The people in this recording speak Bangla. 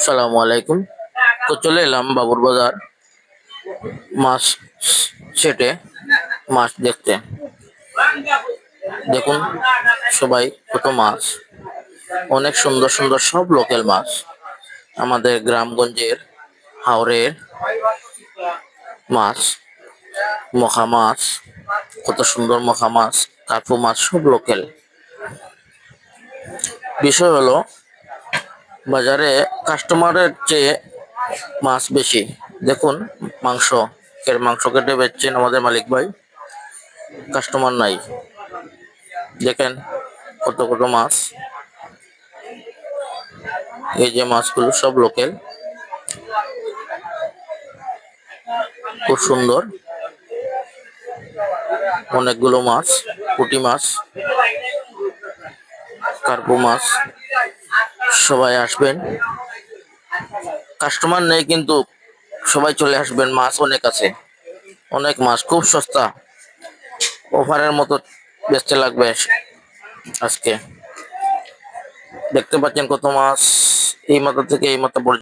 সালামু আলাইকুম। তো চলে এলাম বাবুর বাজার মাছ সেটে মাছ দেখতে। দেখুন সবাই কত মাছ, অনেক সুন্দর সুন্দর সব লোকাল মাছ, আমাদের গ্রামগঞ্জের হাওরের মাছ, মখা মাছ, কত সুন্দর মখা মাছ, কার্পু মাছ সব লোকাল। বিষয় হলো বাজারে কাস্টমারের চেয়ে মাছ বেশি। দেখুন মাংস কেটে বেচছেন আমাদের মালিক ভাই, কাস্টমার নাই। দেখেন কত কত মাছ, এই যে মাছগুলো সব লোকাল, খুব সুন্দর অনেকগুলো মাছ, পুঁটি মাছ, কার্পু মাছ। সবাই আসবেন, কাস্টমার নেই কিন্তু সবাই চলে আসবেন, মাছ অনেক আছে, অনেক মাছ, খুব সস্তা, অফারের মতো বেচতে লাগবে। আজকে দেখতে পাচ্ছেন কত মাছ, এই মাথা থেকে এই মাথা পর্যন্ত।